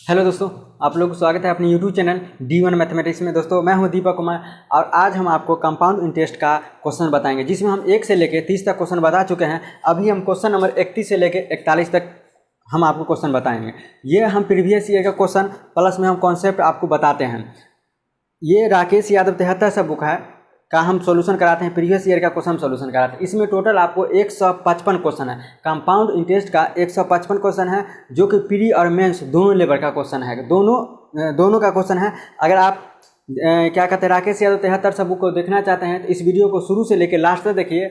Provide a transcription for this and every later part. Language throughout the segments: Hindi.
हेलो दोस्तों, आप लोग को स्वागत है अपने यूट्यूब चैनल D1 मैथमेटिक्स में। दोस्तों मैं हूं दीपक कुमार और आज हम आपको कंपाउंड इंटरेस्ट का क्वेश्चन बताएंगे, जिसमें हम 1 से लेकर 30 तक क्वेश्चन बता चुके हैं। अभी हम क्वेश्चन नंबर 31 से लेकर 41 तक हम आपको क्वेश्चन बताएंगे। ये हम प्रीवियस ईयर का क्वेश्चन प्लस में हम कॉन्सेप्ट आपको बताते हैं। ये राकेश यादव 73 से बुक है का हम सॉल्यूशन कराते हैं। प्रीवियस ईयर का क्वेश्चन सॉल्यूशन कराते हैं। इसमें टोटल आपको 155 क्वेश्चन है। कंपाउंड इंटरेस्ट का 155 क्वेश्चन है, जो कि प्री और मेंस दोनों लेवल का क्वेश्चन है। दोनों का क्वेश्चन है। अगर आप क्या कहते हैं राकेश यादव 73 से बुक को देखना चाहते हैं तो इस वीडियो को शुरू से लेकर लास्ट तक देखिए।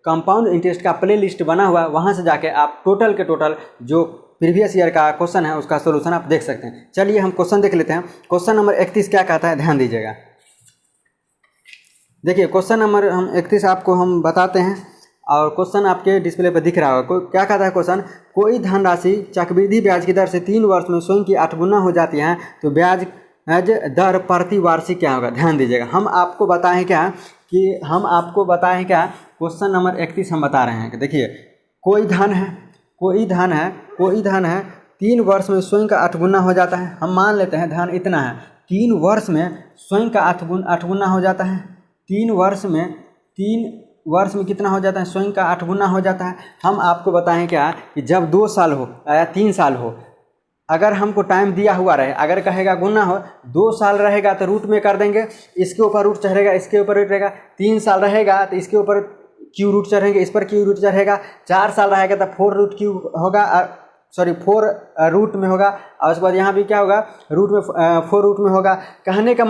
कंपाउंड इंटरेस्ट का प्ले लिस्ट बना हुआ है, वहाँ से जाके आप टोटल के टोटल जो प्रीवियस ईयर का क्वेश्चन है उसका सोल्यूशन आप देख सकते हैं। चलिए हम क्वेश्चन देख लेते हैं। क्वेश्चन नंबर 31 क्या कहता है, ध्यान दीजिएगा। देखिए क्वेश्चन नंबर 31 आपको हम बताते हैं और क्वेश्चन आपके डिस्प्ले पर दिख रहा होगा। क्या कहता है क्वेश्चन, कोई धनराशि चक्रवृद्धि ब्याज की दर से 3 वर्ष में स्वयं की 8 गुना हो जाती है तो ब्याज दर प्रति वार्षिक क्या होगा। ध्यान दीजिएगा। हम आपको बताएं क्या क्वेश्चन नंबर 31 हम बता रहे हैं कि देखिए कोई धन है 3 वर्ष में स्वयं का 8 गुना हो जाता है। हम मान लेते हैं धन इतना है, 3 वर्ष में स्वयं का 8 गुना हो जाता है। 3 वर्ष में कितना हो जाता है, स्वयं का 8 गुना हो जाता है। हम आपको बताएं क्या कि जब 2 साल हो या 3 साल हो, अगर हमको टाइम दिया हुआ रहे, अगर कहेगा गुना हो 2 साल रहेगा तो रूट में कर देंगे, इसके ऊपर रूट चढ़ेगा, इसके ऊपर रूट रहेगा। 3 साल रहेगा तो इसके ऊपर क्यू रूट चढ़ेंगे, इस पर क्यू रूट चढ़ेगा। 4 साल रहेगा तो 4 रूट क्यू होगा, 4 रूट में होगा। और उसके बाद यहाँ भी क्या होगा, रूट में 4 रूट में होगा। कहने का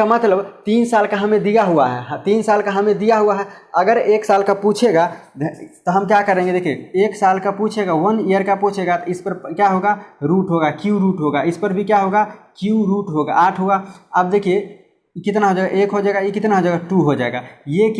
मतलब 3 साल का हमें दिया हुआ है। 3 साल का हमें दिया हुआ है। अगर 1 साल का पूछेगा तो हम क्या करेंगे, देखिए 1 साल का पूछेगा, 1 ईयर का पूछेगा तो इस पर क्या होगा, रूट होगा, क्यू रूट होगा। इस पर भी क्या होगा, क्यू रूट होगा, 8 होगा। अब देखिए कितना हो जाएगा, 1 हो जाएगा, ये कितना हो जाएगा, 2 हो जाएगा। ये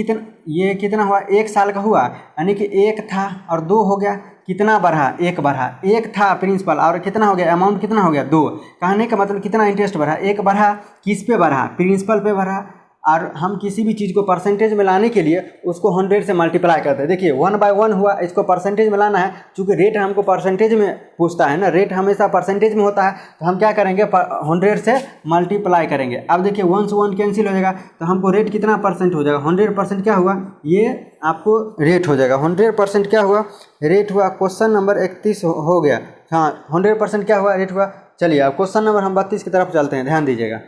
कितना हुआ, 1 साल का हुआ, यानी कि 1 था और 2 हो गया। कितना बढ़ा, 1 बढ़ा। 1 था प्रिंसिपल और कितना हो गया, अमाउंट कितना हो गया, 2। कहने का मतलब कितना इंटरेस्ट बढ़ा, 1 बढ़ा। किस पे बढ़ा, प्रिंसिपल पे बढ़ा। और हम किसी भी चीज़ को परसेंटेज में लाने के लिए उसको 100 से मल्टीप्लाई करते हैं। देखिए 1 बाय 1 हुआ, इसको परसेंटेज में लाना है। चूँकि रेट हमको परसेंटेज में पूछता है ना, रेट हमेशा परसेंटेज में होता है, तो हम क्या करेंगे 100 से मल्टीप्लाई करेंगे। अब देखिए 1 से 1 कैंसिल हो जाएगा तो हमको रेट कितना परसेंट हो जाएगा, 100% क्या हुआ, ये आपको रेट हो जाएगा। 100% क्या हुआ, रेट हुआ। क्वेश्चन नंबर 31 हो गया। हाँ 100% क्या हुआ, रेट हुआ। चलिए अब क्वेश्चन नंबर हम 32 की तरफ चलते हैं, ध्यान दीजिएगा।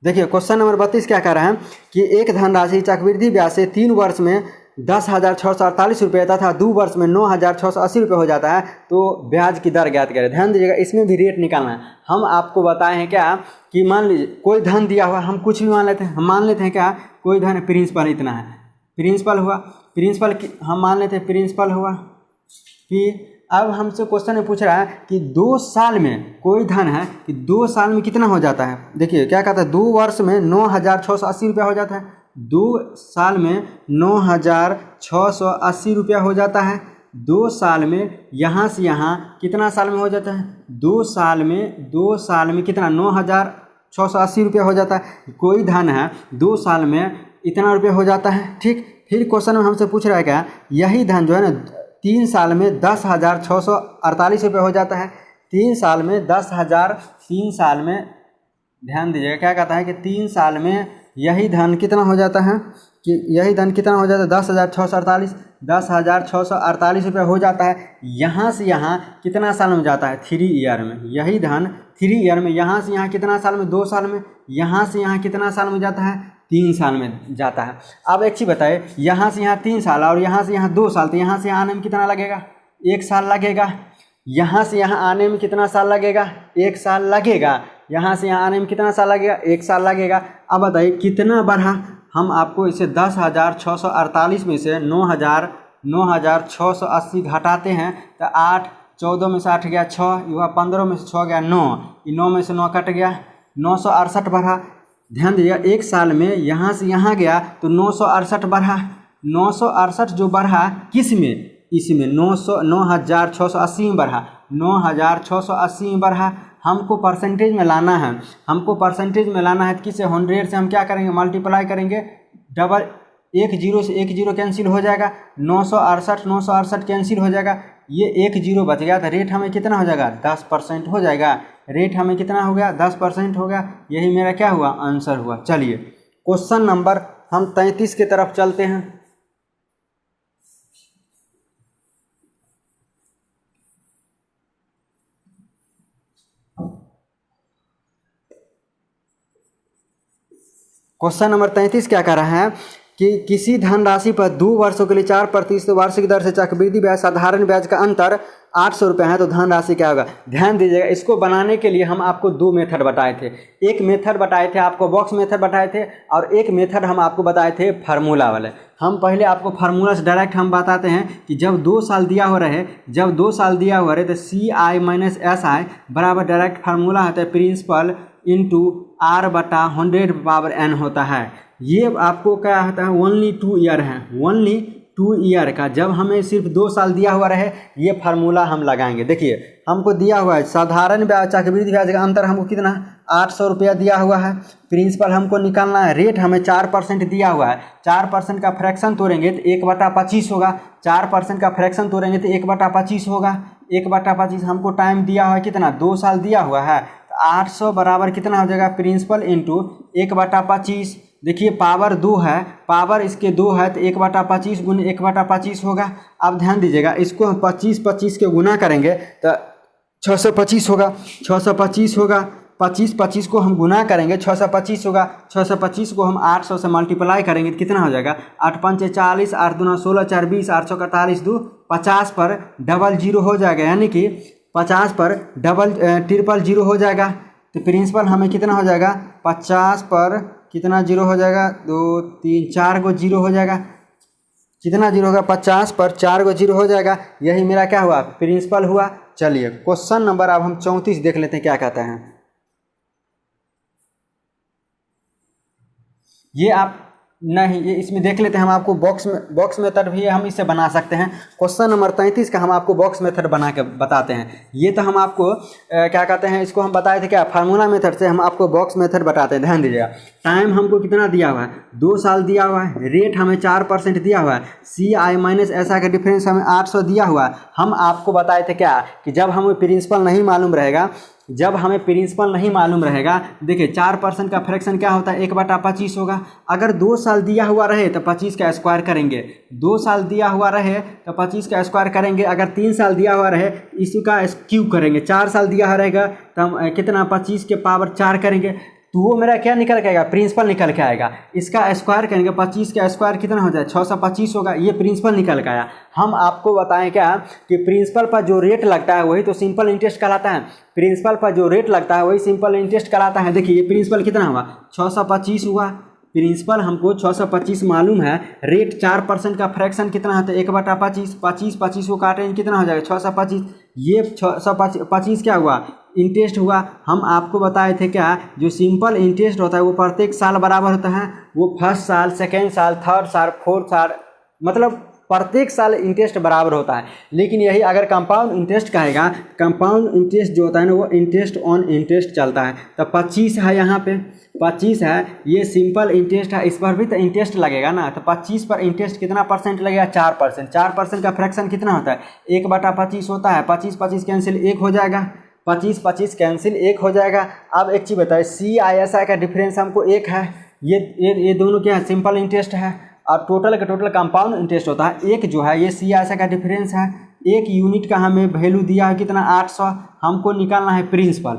देखिए क्वेश्चन नंबर 32 क्या कह रहा है कि एक धनराशि चक्रवृद्धि ब्याज से 3 वर्ष में 10,648 रुपये तथा 2 वर्ष में 9,680 रुपये हो जाता है तो ब्याज की दर ज्ञात करें। ध्यान दीजिएगा, इसमें भी रेट निकालना है। हम आपको बताए हैं क्या कि मान लीजिए कोई धन दिया हुआ, हम कुछ भी मान लेते हैं। हम मान लेते हैं क्या, कोई धन प्रिंसिपल इतना है, प्रिंसिपल हुआ, हम मान लेते हैं प्रिंसिपल हुआ कि अब हमसे क्वेश्चन में पूछ रहा है कि 2 साल में कोई धन है कि 2 साल में कितना हो जाता है। देखिए क्या कहता है, 2 वर्ष में 9,680 रुपया हो जाता है। 2 साल में 9,680 रुपया हो जाता है। 2 साल में यहाँ से यहाँ कितना साल में हो जाता है, 2 साल में कितना, 9,680 रुपया हो जाता है। कोई धन है 2 साल में इतना रुपया हो जाता है। ठीक, फिर क्वेश्चन में हमसे पूछ रहा है क्या, यही धन जो है ना 3 साल में 10,648 रुपये हो जाता है। 3 साल में ध्यान दीजिएगा क्या कहता है कि 3 साल में यही धन कितना हो जाता है, कि यही धन कितना हो जाता है, 10,648 रुपये हो जाता है। यहाँ से यहाँ कितना साल में जाता है, 3 ईयर में। यही धन 3 ईयर में, यहाँ से यहाँ कितना साल में, 2 साल में। यहाँ से यहाँ कितना साल में जाता है, 3 साल में जाता है। अब एक चीज़ बताइए, यहाँ से यहाँ 3 साल और यहाँ से यहाँ 2 साल, तो यहाँ से यहाँ आने में कितना लगेगा, 1 साल लगेगा। यहाँ से यहाँ आने में कितना साल लगेगा, 1 साल लगेगा। यहाँ से यहाँ आने में कितना साल लगेगा, 1 साल लगेगा। अब बताइए कितना बढ़ा। हम आपको इसे 10,648 में से 9,680 घटाते हैं तो 8, 14 में से 8 गया 6, युवा 15 में से 6 गया 9, 9 में से 9 कट गया, 968 बढ़ा। ध्यान दीजिएगा, 1 साल में यहाँ से यहाँ गया तो 968 बढ़ा। 968 जो बढ़ा किस में, इसमें 9,680 में बढ़ा। 9,680 में बढ़ा। हमको परसेंटेज में लाना है, तो किसे 100 से हम क्या करेंगे, मल्टीप्लाई करेंगे। एक जीरो से एक जीरो कैंसिल हो जाएगा, 968 कैंसिल हो जाएगा, ये एक जीरो बच गया, तो रेट हमें कितना हो जाएगा 10% हो जाएगा। रेट हमें कितना हो गया 10% हो गया। यही मेरा क्या हुआ आंसर हुआ। चलिए क्वेश्चन नंबर हम 33 की तरफ चलते हैं। क्वेश्चन नंबर 33 क्या कर रहा है कि किसी धनराशि पर 2 वर्षों के लिए 4% वार्षिक दर से चक्रवृद्धि ब्याज साधारण ब्याज का अंतर 800 रुपये है, तो धनराशि क्या होगा। ध्यान दीजिएगा, इसको बनाने के लिए हम आपको 2 मेथड बताए थे। एक मेथड बताए थे आपको बॉक्स मेथड बताए थे, और एक मेथड हम आपको बताए थे फार्मूला वाले। हम पहले आपको फार्मूला से डायरेक्ट हम बताते हैं कि जब 2 साल दिया हुआ रहे, तो CI माइनस SI बराबर डायरेक्ट फार्मूला होता है प्रिंसिपल इंटू R/100 होता है। ये आपको क्या होता है ओनली 2 ईयर है, ओनली 2 ईयर का। जब हमें सिर्फ 2 साल दिया हुआ रहे, ये फार्मूला हम लगाएंगे। देखिए हमको दिया हुआ है साधारण ब्याज चक्रवृद्धि ब्याज का अंतर हमको कितना 800 रुपया दिया हुआ है। प्रिंसिपल हमको निकालना है, रेट हमें 4% दिया हुआ है। 4% का फ्रैक्शन तोड़ेंगे तो 1/25 होगा। 4% का फ्रैक्शन तोड़ेंगे तो 1/25 होगा। 1/25 हमको टाइम दिया हुआ है कितना 2 साल दिया हुआ है, तो 800 बराबर कितना हो जाएगा प्रिंसिपल इंटू 1/25। देखिए पावर 2 है, पावर इसके 2 है, तो 1/25 गुने 1/25 होगा। अब ध्यान दीजिएगा, इसको हम 25 के गुना करेंगे तो 625 होगा। 625 होगा, 25 को हम गुना करेंगे 625 होगा। 625 को हम 800 से मल्टीप्लाई करेंगे तो कितना हो जाएगा 8 5 40, 8 दूना 16, 4 20, 8 चौका 48, 2 50 पर डबल जीरो हो जाएगा, यानी कि 50 पर डबल 000 हो जाएगा। तो प्रिंसिपल हमें कितना हो जाएगा 50 पर कितना जीरो हो जाएगा 2 3 4 गो जीरो हो जाएगा। कितना जीरो होगा 50 पर 4 गो जीरो हो जाएगा। यही मेरा क्या हुआ प्रिंसिपल हुआ। चलिए क्वेश्चन नंबर अब हम 34 देख लेते हैं क्या कहते हैं। ये आप नहीं, ये इसमें देख लेते हैं हम आपको बॉक्स मेथड भी हम इससे बना सकते हैं। क्वेश्चन नंबर 33 का हम आपको बॉक्स मेथड बना के बताते हैं। ये तो हम आपको क्या कहते हैं, इसको हम बताए थे क्या फार्मूला मेथड से, हम आपको बॉक्स मेथड बताते हैं। ध्यान दीजिएगा, टाइम हमको कितना दिया हुआ है 2 साल दिया हुआ है, रेट हमें 4% दिया हुआ है, CI माइनस SI का डिफरेंस हमें 800 दिया हुआ है। हम आपको बताए थे क्या कि जब हमें प्रिंसिपल नहीं मालूम रहेगा, देखिए 4% का फ्रैक्शन क्या होता है 1/25 होगा। अगर 2 साल दिया हुआ रहे तो 25 का स्क्वायर करेंगे, 2 साल दिया हुआ रहे तो 25 का स्क्वायर करेंगे। अगर 3 साल दिया हुआ रहे इसका क्यूब करेंगे। 4 साल दिया हुआ रहेगा तो हम कितना 25 के पावर 4 करेंगे, तो वो मेरा क्या निकल के आएगा प्रिंसिपल निकल के आएगा। इसका स्क्वायर करेंगे, 25 का स्क्वायर कितना हो जाए 625 होगा। ये प्रिंसिपल निकल के आया। हम आपको बताएं क्या कि प्रिंसिपल पर जो रेट लगता है वही तो सिंपल इंटरेस्ट कहलाता है। प्रिंसिपल पर जो रेट लगता है वही सिंपल इंटरेस्ट कहलाता है। देखिए ये प्रिंसिपल कितना हुआ 625 हुआ। प्रिंसिपल हमको 625 मालूम है, रेट 4% का फ्रैक्शन कितना होता है 1/25, 25 को काटेंगे कितना हो जाएगा 625। ये 625 क्या हुआ इंटरेस्ट हुआ। हम आपको बताए थे क्या जो सिंपल इंटरेस्ट होता है वो प्रत्येक साल बराबर होता है। वो फर्स्ट साल, सेकेंड साल, थर्ड साल, फोर्थ साल, मतलब प्रत्येक साल इंटरेस्ट बराबर होता है। लेकिन यही अगर कंपाउंड इंटरेस्ट कहेगा, कंपाउंड इंटरेस्ट जो होता है ना वो इंटरेस्ट ऑन इंटरेस्ट चलता है। तो 25 है, यहाँ पे 25 है, ये सिंपल इंटरेस्ट है, इस पर भी तो इंटरेस्ट लगेगा ना। तो 25 पर इंटरेस्ट कितना परसेंट लगेगा 4%। 4% का फ्रैक्शन कितना होता है 1/25 होता है। 25 कैंसिल 1 हो जाएगा, 25 कैंसिल 1 हो जाएगा। अब एक चीज़ बताए CI/SI का डिफरेंस हमको 1 है। ये दोनों क्या है सिंपल इंटरेस्ट है, और टोटल का टोटल कंपाउंड इंटरेस्ट होता है। एक जो है ये CI/SI का डिफरेंस है। 1 यूनिट का हमें वैल्यू दिया है कितना 800। हमको निकालना है प्रिंसिपल,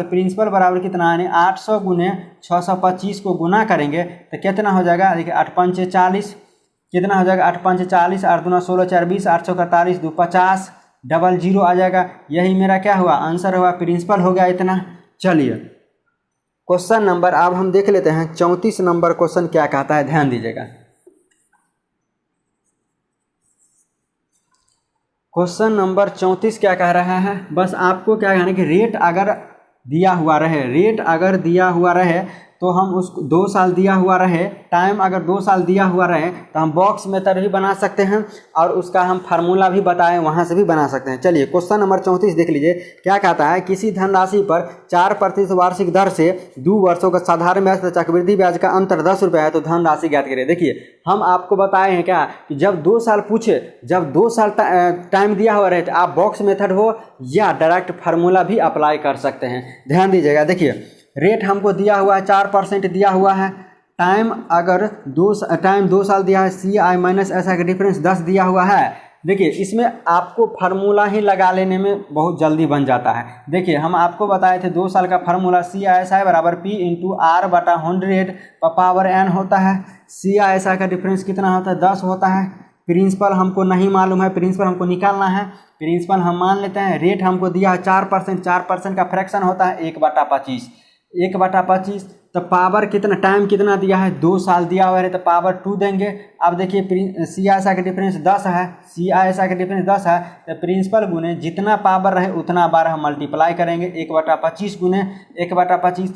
प्रिंसिपल बराबर कितना है 800 गुने 625 को गुना करेंगे तो कितना हो जाएगा देखिए 8 5 40, कितना हो जाएगा 8 5 40, 8 दूना 16, 4 20, 8 चौका 48, 2 50, डबल जीरो आ जाएगा। यही मेरा क्या हुआ आंसर हुआ, प्रिंसिपल हो गया इतना। चलिए क्वेश्चन नंबर अब हम देख लेते हैं 34 नंबर क्वेश्चन क्या कहता है, ध्यान दीजिएगा। क्वेश्चन नंबर 34 क्या कह रहा है, बस आपको क्या कहना है कि रेट अगर दिया हुआ रहे तो हम उसको 2 साल दिया हुआ रहे, टाइम अगर 2 साल दिया हुआ रहे तो हम बॉक्स मेथड भी बना सकते हैं और उसका हम फार्मूला भी बताएं वहाँ से भी बना सकते हैं। चलिए क्वेश्चन नंबर 34 देख लीजिए क्या कहता है। किसी धनराशि पर 4% वार्षिक दर से 2 वर्षों का साधारण ब्याज तथा चक्रवृद्धि ब्याज का अंतर 10 रुपये है तो धनराशि ज्ञात करें। देखिए हम आपको बताए हैं क्या कि जब 2 साल पूछे, जब 2 साल टाइम दिया हुआ रहे तो आप बॉक्स मेथड हो या डायरेक्ट फार्मूला भी अप्लाई कर सकते हैं। ध्यान दीजिएगा, देखिए रेट हमको दिया हुआ है 4% दिया हुआ है, टाइम अगर 2 साल दिया है, CI माइनस ऐसा का डिफरेंस 10 दिया हुआ है। देखिए इसमें आपको फार्मूला ही लगा लेने में बहुत जल्दी बन जाता है। देखिए हम आपको बताए थे 2 साल का फार्मूला CISI बराबर P इंटू R बटा 100 पावर n होता है। CISI का डिफरेंस कितना होता है? 10 होता है। प्रिंसिपल हमको नहीं मालूम है, प्रिंसिपल हमको निकालना है। प्रिंसिपल हम मान लेते हैं, रेट हमको दिया है 4%, 4% का फ्रैक्शन होता है 1/25, 1/25। तो पावर कितना, टाइम कितना दिया है? 2 साल दिया हुआ है तो पावर 2 देंगे। अब देखिए CISI का डिफरेंस 10 है, CISI का डिफरेंस 10 है तो प्रिंसिपल गुने जितना पावर रहे उतना बार हम मल्टीप्लाई करेंगे। 1/25 गुने 1/25,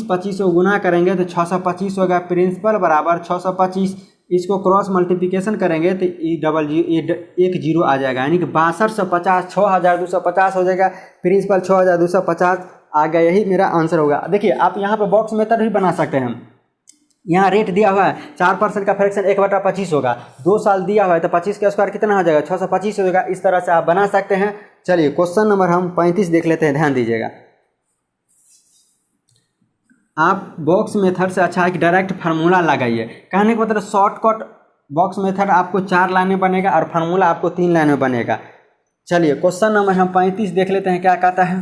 25 को गुना करेंगे तो 625 होगा। प्रिंसिपल बराबर 625, इसको क्रॉस मल्टीप्लिकेशन करेंगे तो एक जीरो आ जाएगा, यानी कि 6250, 6250 हो जाएगा। प्रिंसिपल 6250 आ गया, यही मेरा आंसर होगा। देखिए आप यहाँ पे बॉक्स मेथड भी बना सकते हैं। यहाँ रेट दिया हुआ है 4% का फ्रैक्शन 1/25 होगा, 2 साल दिया हुआ है तो 25 का स्क्वायर कितना हो जाएगा? 625 हो जाएगा। इस तरह से आप बना सकते हैं। चलिए क्वेश्चन नंबर हम 35 देख लेते हैं, ध्यान दीजिएगा। आप बॉक्स मेथड से अच्छा है कि डायरेक्ट फार्मूला लगाइए। कहने का मतलब शॉर्टकट बॉक्स मेथड आपको 4 लाइन में बनेगा और फार्मूला आपको 3 लाइन में बनेगा। चलिए क्वेश्चन नंबर हम 35 देख लेते हैं क्या कहता है।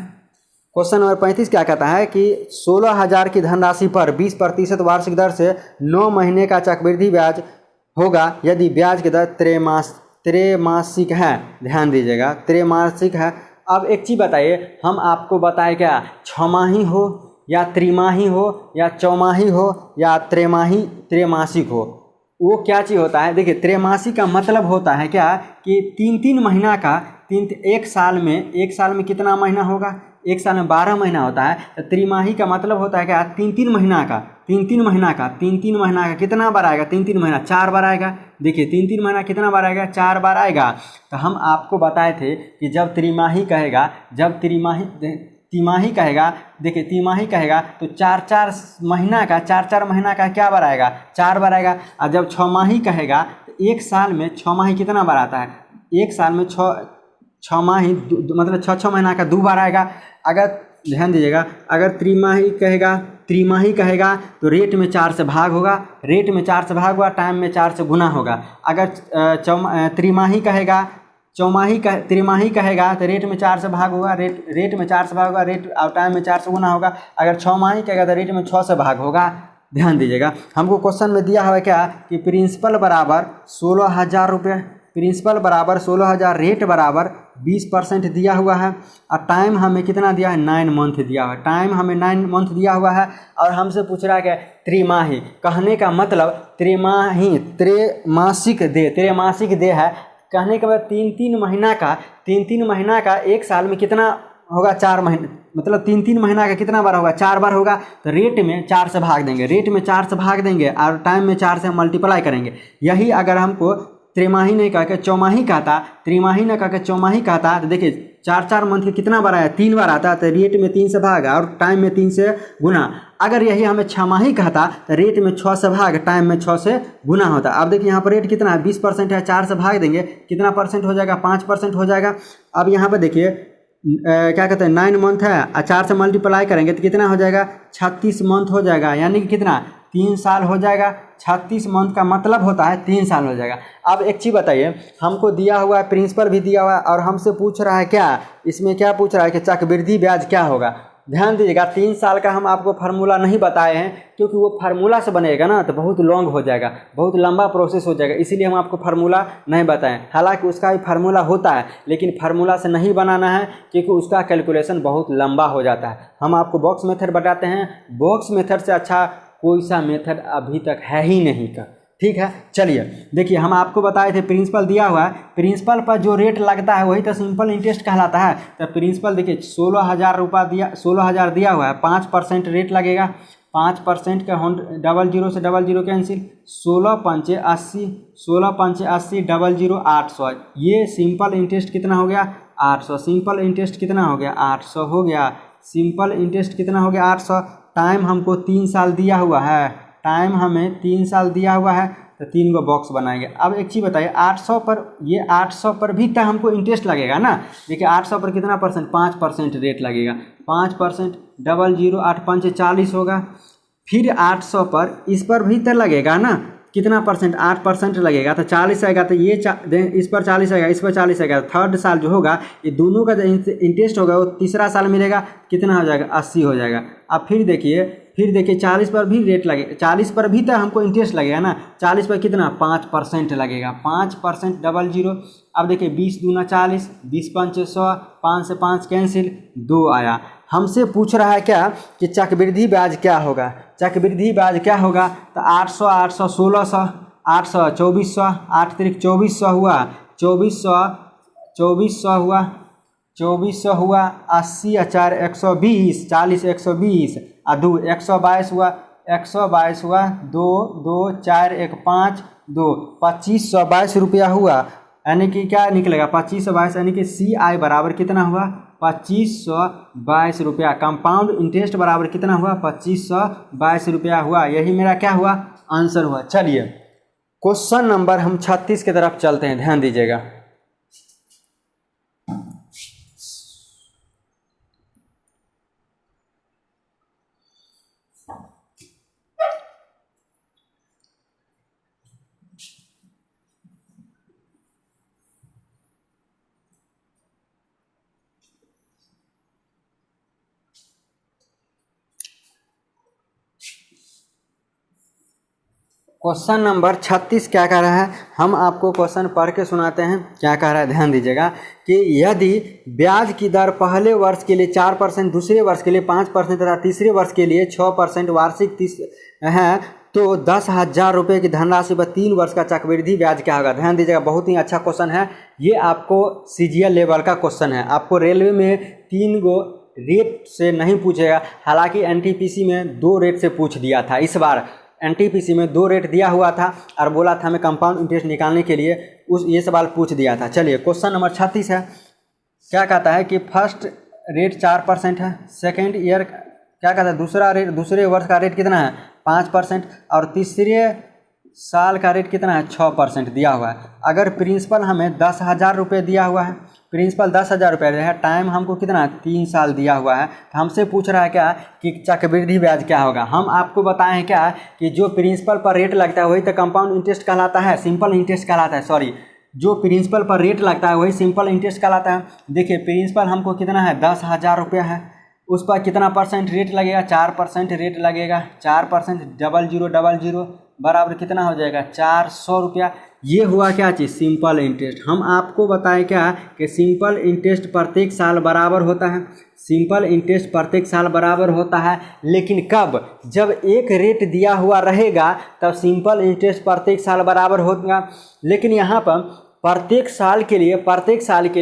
क्वेश्चन नंबर 35 क्या कहता है कि 16,000 की धनराशि पर 20% वार्षिक दर से 9 महीने का चक्रवृद्धि ब्याज होगा यदि ब्याज की दर त्रैमासिक है। ध्यान दीजिएगा, त्रैमासिक है। अब एक चीज़ बताइए, हम आपको बताए क्या, 6 माही हो या त्रिमाही हो या चौमाही हो या त्रैमासिक हो, वो क्या चीज़ होता है? देखिए त्रैमासिक का मतलब होता है क्या कि 3 महीना का, एक साल में कितना महीना होगा? एक साल में 12 महीना होता है। तो त्रिमाही का मतलब होता है क्या? 3 महीना का, 3 महीना का कितना बार आएगा? 3 महीना 4 बार आएगा। देखिए 3 महीना कितना बार आएगा? 4 बार आएगा। तो हम आपको बताए थे कि जब तिमाही कहेगा, तिमाही कहेगा, देखिए तिमाही कहेगा तो 4 महीना का क्या बार आएगा? 4 बार आएगा। और जब 6 माही कहेगा तो एक साल में 6 माही कितना बार आता है? एक साल में 6 माही मतलब 6 महीना का 2 बार आएगा। अगर ध्यान दीजिएगा, अगर त्रिमाही कहेगा तो रेट में 4 से भाग होगा, टाइम में 4 से गुना होगा। अगर त्रिमाही कहेगा तो रेट में 4 से भाग होगा, रेट में 4 से भाग होगा, रेट और टाइम में 4 से गुना होगा। अगर 6 माही कहेगा तो रेट में 6 से भाग होगा। ध्यान दीजिएगा, हमको क्वेश्चन में दिया हुआ है क्या कि प्रिंसिपल बराबर 16,000 रुपये, प्रिंसिपल बराबर 16,000, रेट बराबर 20% दिया हुआ है और टाइम हमें कितना दिया है? 9 मंथ दिया हुआ है। टाइम हमें 9 मंथ दिया हुआ है और हमसे पूछ रहा है क्या? त्रिमाही। कहने का मतलब त्रैमासिक दे है। कहने के बाद 3 महीना का एक साल में कितना होगा? 4 महीने, मतलब 3 महीना का कितना बार होगा? 4 बार होगा। तो रेट में 4 से भाग देंगे, और टाइम में 4 से मल्टीप्लाई करेंगे। यही अगर हमको त्रिमाही नहीं कह के चौमाही कहता, त्रिमाही न कह के चौमाही कहता तो देखिए 4 मंथ के कितना बार आया? 3 बार आता। तो रेट में 3 से भाग और टाइम में 3 से गुना। अगर यही हमें 6 माही कहता तो रेट में 6 से भाग, टाइम में 6 से गुना होता। अब देखिए यहाँ पर रेट कितना है? 20% है, 4 से भाग देंगे, कितना परसेंट हो जाएगा? 5% हो जाएगा। अब यहाँ पर देखिए क्या कहते हैं, 9 मंथ है और 4 से मल्टीप्लाई करेंगे तो कितना हो जाएगा? 36 मंथ हो जाएगा, यानी कि कितना? 3 साल हो जाएगा। 36 मंथ का मतलब होता है 3 साल हो जाएगा। अब एक चीज़ बताइए, हमको दिया हुआ है, प्रिंसिपल भी दिया हुआ है और हमसे पूछ रहा है क्या, इसमें क्या पूछ रहा है कि चक्रवृद्धि ब्याज क्या होगा। ध्यान दीजिएगा, 3 साल का हम आपको फार्मूला नहीं बताए हैं क्योंकि वो फार्मूला से बनेगा ना तो बहुत लॉन्ग हो जाएगा, बहुत लंबा प्रोसेस हो जाएगा, इसीलिए हम आपको फार्मूला नहीं बताएं। हालांकि उसका भी फार्मूला होता है लेकिन फार्मूला से नहीं बनाना है क्योंकि उसका कैलकुलेशन बहुत लंबा हो जाता है। हम आपको बॉक्स मेथड बताते हैं, बॉक्स मेथड से अच्छा कोई सा मेथड अभी तक है ही नहीं का। ठीक है, चलिए देखिए हम आपको बताए थे प्रिंसिपल दिया हुआ है, प्रिंसिपल पर जो रेट लगता है वही तो सिंपल इंटरेस्ट कहलाता है। तो प्रिंसिपल देखिए 16,000 रुपया दिया, 16,000 दिया हुआ है, 5% रेट लगेगा, 5% का डबल जीरो से डबल जीरो कैंसिल, 16 पंचे 80, 16 पंचे 80, डबल जीरो 800। ये सिंपल इंटरेस्ट कितना हो गया 800। सिंपल इंटरेस्ट कितना हो गया 800 हो गया। सिंपल इंटरेस्ट कितना हो गया 800। टाइम हमको 3 साल दिया हुआ है, टाइम हमें 3 साल दिया हुआ है, तो 3 को बॉक्स बनाएंगे। अब एक चीज़ बताइए 800 पर, ये 800 पर भी तो हमको इंटरेस्ट लगेगा ना। देखिए 800 पर कितना परसेंट 5% रेट लगेगा, 5%, डबल जीरो 8 पंचे 40 होगा। फिर 800 पर इस पर भी तो लगेगा ना, कितना परसेंट 8% लगेगा, तो 40 आएगा। तो ये इस पर 40 आएगा, इस पर 40 आएगा। थर्ड साल जो होगा ये दोनों का जो इंटरेस्ट होगा वो तीसरा साल मिलेगा, कितना हो जाएगा 80 हो जाएगा। अब फिर देखिए 40 पर भी रेट लगेगा, 40 पर भी तो हमको इंटरेस्ट लगेगा ना। 40 पर कितना 5% लगेगा, 5% डबल जीरो। अब देखिए 20 दूना 40, 20 पंचे 100, 5 से 5 कैंसिल, 2 आया। हमसे पूछ रहा है क्या कि चक्रवृद्धि ब्याज क्या होगा। चक्रवृद्धि ब्याज क्या होगा, तो 800, 800, 1600, 800, 2400, 8 तिरिक 2400 हुआ, 2400 हुआ, 2400 हुआ, 80 4 120, 40 120, 2 122 हुआ, 122 हुआ, 2 2 4 1 5 2, 2522 रुपया हुआ। यानी कि क्या निकलेगा 2522, यानी कि CI बराबर कितना हुआ 2522 रुपया। कंपाउंड इंटरेस्ट बराबर कितना हुआ 2522 रुपया हुआ। यही मेरा क्या हुआ आंसर हुआ। चलिए क्वेश्चन नंबर हम 36 की तरफ चलते हैं, ध्यान दीजिएगा। क्वेश्चन नंबर 36 क्या कह रहा है, हम आपको क्वेश्चन पढ़ के सुनाते हैं। क्या कह रहा है ध्यान दीजिएगा कि यदि ब्याज की दर पहले वर्ष के लिए 4%, दूसरे वर्ष के लिए 5% तथा तीसरे वर्ष के लिए 6% वार्षिक है तो 10,000 रुपये की धनराशि पर 3 वर्ष का चक्रवृद्धि ब्याज क्या होगा। ध्यान दीजिएगा, बहुत ही अच्छा क्वेश्चन है ये। आपको CGL लेवल का क्वेश्चन है। आपको रेलवे में 3 गो रेट से नहीं पूछेगा, हालांकि NTPC में 2 रेट से पूछ दिया था। इस बार NTPC में 2 रेट दिया हुआ था और बोला था हमें कंपाउंड इंटरेस्ट निकालने के लिए ये सवाल पूछ दिया था। चलिए क्वेश्चन नंबर 36 है। क्या कहता है कि फर्स्ट रेट 4% है, सेकेंड ईयर क्या कहता है दूसरे वर्ष का रेट कितना है 5%, और तीसरे साल का रेट कितना है 6% दिया हुआ है। अगर प्रिंसिपल हमें 10,000 रुपये दिया हुआ है, प्रिंसिपल 10,000 रुपये है, टाइम हमको कितना 3 साल दिया हुआ है, तो हमसे पूछ रहा है क्या कि चक्रवृद्धि ब्याज क्या होगा। हम आपको बताएं क्या कि जो प्रिंसिपल पर रेट लगता है वही तो कंपाउंड इंटरेस्ट कहलाता है, सिंपल इंटरेस्ट कहलाता है। सॉरी, जो प्रिंसिपल पर रेट लगता है वही सिंपल इंटरेस्ट कहलाता है। देखिए प्रिंसिपल हमको कितना है 10,000 रुपया है, उस पर कितना परसेंट रेट लगेगा 4% रेट लगेगा। 4% डबल जीरो बराबर कितना हो जाएगा 400 रुपया। ये हुआ क्या चीज़ सिंपल इंटरेस्ट। हम आपको बताएं क्या कि सिंपल इंटरेस्ट प्रत्येक साल बराबर होता है, सिंपल इंटरेस्ट प्रत्येक साल बराबर होता है। लेकिन कब, जब एक रेट दिया हुआ रहेगा तब सिंपल इंटरेस्ट प्रत्येक साल बराबर होगा। लेकिन यहाँ पर प्रत्येक साल के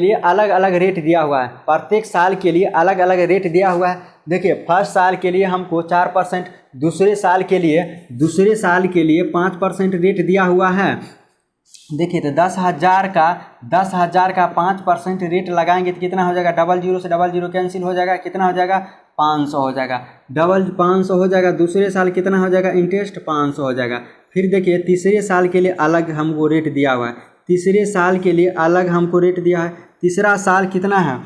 लिए अलग अलग रेट दिया हुआ है, प्रत्येक साल के लिए अलग अलग रेट दिया हुआ है। देखिए फर्स्ट साल के लिए हमको 4%, दूसरे साल के लिए 5% रेट दिया हुआ है। देखिए तो 10,000 का 5% रेट लगाएंगे तो कितना हो जाएगा, डबल जीरो से डबल जीरो कैंसिल हो जाएगा, कितना हो जाएगा 500 हो जाएगा, 500 हो जाएगा। दूसरे साल कितना हो जाएगा इंटरेस्ट 500 हो जाएगा। फिर देखिए तीसरे साल के लिए अलग हमको रेट दिया हुआ है, तीसरे साल के लिए अलग हमको रेट दिया है। तीसरा साल कितना है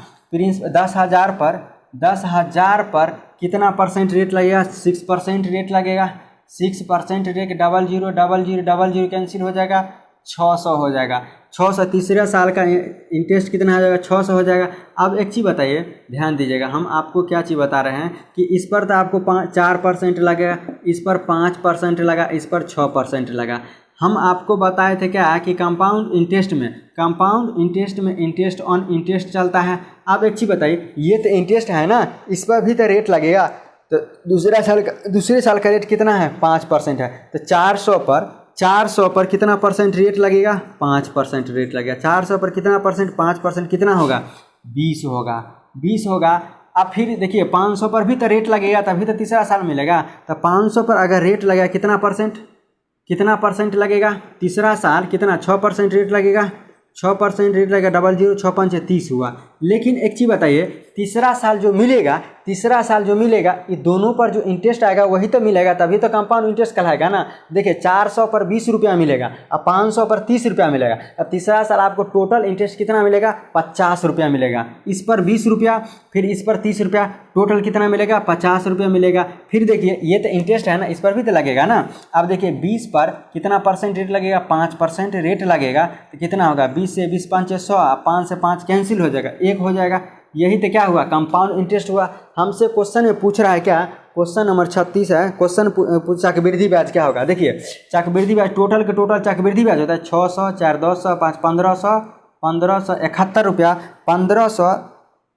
10,000 पर कितना परसेंट रेट लगेगा 6% रेट लगेगा। 6% रेट डबल जीरो कैंसिल हो जाएगा, 600 हो जाएगा। 600 तीसरा साल का इंटरेस्ट कितना हो जाएगा 600 हो जाएगा। अब एक चीज़ बताइए, ध्यान दीजिएगा, हम आपको क्या चीज़ बता रहे हैं कि इस पर तो आपको 4% लगेगा, इस पर 5% लगा, इस पर 6% लगा। हम आपको बताए थे क्या कि कंपाउंड इंटरेस्ट में इंटरेस्ट ऑन इंटरेस्ट चलता है। अब एक चीज़ बताइए, ये तो इंटरेस्ट है ना, इस पर भी तो रेट लगेगा। तो दूसरे साल का रेट कितना है 5% है, तो 400 पर कितना परसेंट रेट लगेगा 5% रेट लगेगा। 400 पर कितना परसेंट 5% कितना होगा 20 होगा। अब फिर देखिए 500 पर भी तो रेट लगेगा, तभी तो तीसरा साल मिलेगा। तो 500 पर अगर रेट लगेगा कितना परसेंट लगेगा तीसरा साल, कितना 6% रेट लगेगा, 6% रेट लगेगा, 00 6 5 30 हुआ। लेकिन एक चीज़ बताइए, तीसरा साल जो मिलेगा ये दोनों पर जो इंटरेस्ट आएगा वही तो मिलेगा, तभी तो कंपाउंड इंटरेस्ट कहलाएगा ना। देखिए 400 पर 20 रुपया मिलेगा, अब 500 पर 30 रुपया मिलेगा। अब तीसरा साल आपको टोटल इंटरेस्ट कितना मिलेगा, 50 रुपया मिलेगा। इस पर 20 रुपया, फिर इस पर 30 रुपया, टोटल कितना मिलेगा, 50 रुपया मिलेगा। फिर देखिए ये तो इंटरेस्ट है ना, इस पर भी तो लगेगा ना। अब देखिए 20 पर कितना परसेंट रेट लगेगा, 5% रेट लगेगा, तो कितना होगा, 20 से 20 5 100, 5 से 5 कैंसिल हो जाएगा, 1 हो जाएगा। यही तो क्या हुआ, कंपाउंड इंटरेस्ट हुआ। हमसे क्वेश्चन में पूछ रहा है क्या, क्वेश्चन नंबर 36 है। क्वेश्चन चक्रवृद्धि ब्याज क्या होगा। देखिए चक्रवृद्धि ब्याज टोटल के टोटल चक्रवृद्धि ब्याज होता है 600 4 200 5 1571 रुपया,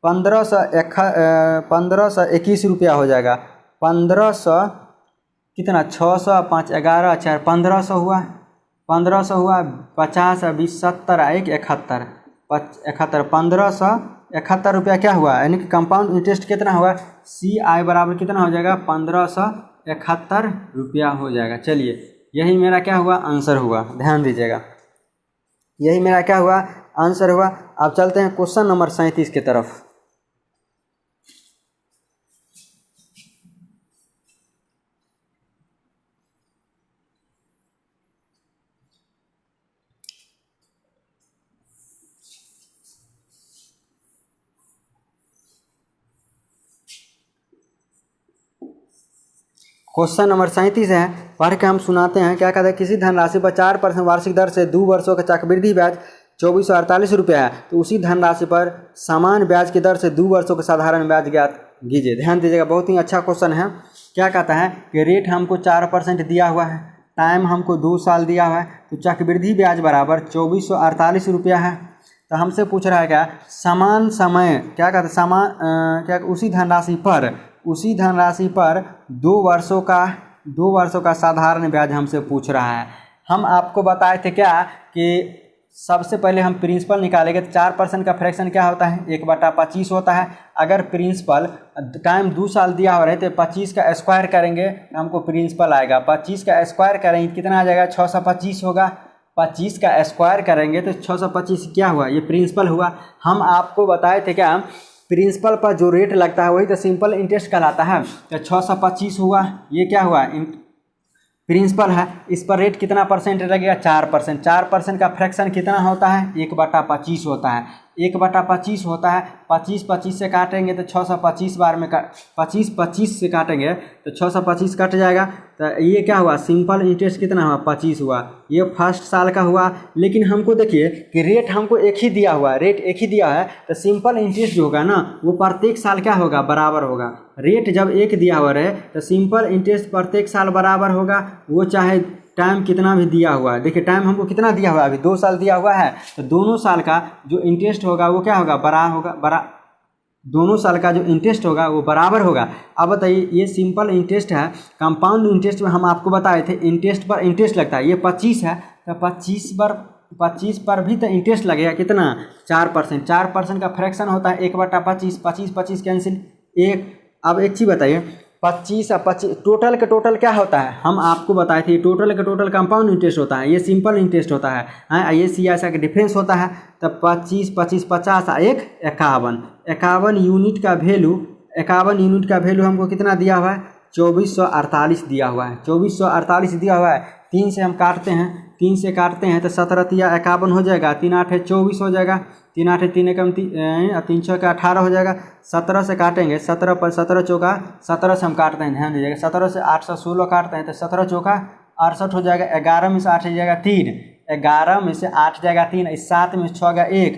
1521 रुपया हो जाएगा। 1500 कितना, 600 5 11 4 1500 हुआ, 1500 हुआ, 50 20 70 1 71 1571 रुपया क्या हुआ, यानी कि कंपाउंड इंटरेस्ट कितना हुआ, CI बराबर कितना हो जाएगा, 1571 रुपया हो जाएगा। चलिए यही मेरा क्या हुआ, आंसर हुआ, ध्यान दीजिएगा, यही मेरा क्या हुआ, आंसर हुआ। अब चलते हैं क्वेश्चन नंबर 37 की तरफ। क्वेश्चन नंबर 37 है, पढ़ के हम सुनाते हैं। क्या कहते हैं, किसी धनराशि पर 4% वार्षिक दर से 2 वर्षों का चक्रवृद्धि ब्याज 2448 रुपया है, तो उसी धनराशि पर समान ब्याज की दर से 2 वर्षों का साधारण ब्याज ज्ञात कीजिए। ध्यान दीजिएगा, बहुत ही अच्छा क्वेश्चन है। क्या कहता है कि रेट हमको 4% दिया हुआ है, टाइम हमको 2 साल दिया हुआ है, तो चक्रवृद्धि ब्याज बराबर 2448 रुपया है। तो हमसे पूछ रहा है क्या, समान समय, क्या कहते हैं, क्या उसी धनराशि पर 2 वर्षों का साधारण ब्याज हमसे पूछ रहा है। हम आपको बताए थे क्या कि सबसे पहले हम प्रिंसिपल निकालेंगे, तो 4% का फ्रैक्शन क्या होता है, 1/25 होता है। अगर प्रिंसिपल टाइम 2 साल दिया हो रहे तो 25 का स्क्वायर करेंगे हमको प्रिंसिपल आएगा, 25 का स्क्वायर करेंगे कितना आ जाएगा, 625 होगा। 25 का स्क्वायर करेंगे तो 625 क्या हुआ, ये प्रिंसिपल हुआ। हम आपको बताए थे क्या, प्रिंसिपल पर जो रेट लगता है वही तो सिंपल इंटरेस्ट कहलाता है। तो 625 हुआ, ये क्या हुआ, प्रिंसिपल है। इस पर रेट कितना परसेंट लगेगा, 4%। 4% का फ्रैक्शन कितना होता है, 1/25 होता है। 1/25 होता है, 25 से काटेंगे तो 625 बार में 25 से काटेंगे तो 625 कट जाएगा। तो ये क्या हुआ, सिंपल इंटरेस्ट कितना हुआ, 25 हुआ। ये फर्स्ट साल का हुआ। लेकिन हमको देखिए कि रेट हमको एक ही दिया हुआ है, तो सिंपल इंटरेस्ट जो होगा ना वो प्रत्येक साल क्या होगा, बराबर होगा। रेट जब एक दिया हुआ रहे तो सिंपल इंटरेस्ट प्रत्येक साल बराबर होगा, वो चाहे टाइम कितना भी दिया हुआ है। देखिए टाइम हमको कितना दिया हुआ है, अभी 2 साल दिया हुआ है, तो दोनों साल का जो इंटरेस्ट होगा वो क्या होगा, दोनों साल का जो इंटरेस्ट होगा वो बराबर होगा। अब बताइए, ये सिंपल इंटरेस्ट है। कंपाउंड इंटरेस्ट में हम आपको बताए थे इंटरेस्ट पर इंटरेस्ट लगता है, ये 25 है, तो 25 पर भी तो इंटरेस्ट लगेगा कितना, 4%। 4% का फ्रैक्शन होता है 1/25, 25 कैंसिल 1। अब एक चीज़ बताइए, 25 और 25 टोटल का टोटल क्या होता है, हम आपको बताए थे टोटल का टोटल कंपाउंड इंटरेस्ट होता है, ये सिंपल इंटरेस्ट होता है। ये CI का डिफरेंस होता है। तब 25 25 50 और 1 51 यूनिट का वैल्यू हमको कितना दिया हुआ है, 2448 दिया हुआ है। 2448 दिया हुआ है। 3 से हम काटते हैं तो 17 तिया 51 हो जाएगा, 3 8 24 हो जाएगा, 3 8 3 एकम 3 6 का 18 हो जाएगा। 17 से काटेंगे, 17 पर 17 चौका 17 से हम काटते हैं, ध्यान दीजिएगा। 17 से 816 काटते हैं तो 17 चौका 68 हो जाएगा। 11 में से 8 जाएगा 3, 11 में से 8 जाएगा 3, 7 में 6 गया 1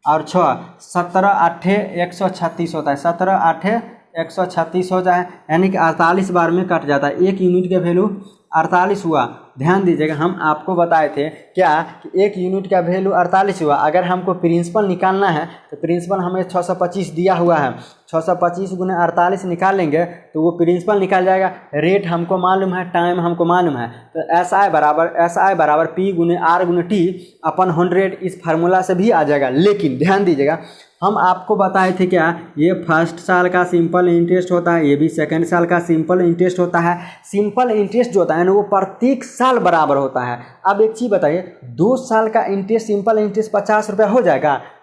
और 6, 17 8 136 होता है। 17 8 136 हो जाए, यानी कि 48 बार में कट जाता है। 1 यूनिट का वैल्यू 48 हुआ। ध्यान दीजिएगा, हम आपको बताए थे क्या कि 1 यूनिट का वैल्यू 48 हुआ। अगर हमको प्रिंसिपल निकालना है तो प्रिंसिपल हमें 625 दिया हुआ है, 625 गुने 48 निकाल लेंगे तो वो प्रिंसिपल निकाल जाएगा। रेट हमको मालूम है, टाइम हमको मालूम है, तो SI बराबर P गुने R गुने T अपन 100 इस फार्मूला से भी आ जाएगा। लेकिन ध्यान दीजिएगा, हम आपको बताए थे क्या, ये फर्स्ट साल का सिंपल इंटरेस्ट होता है, ये भी सेकंड साल का सिंपल इंटरेस्ट होता है। सिंपल इंटरेस्ट जो होता है ना वो प्रत्येक साल बराबर होता है। अब एक चीज़ बताइए, 2 साल का इंटरेस्ट सिंपल इंटरेस्ट 50 रुपये हो जाएगा?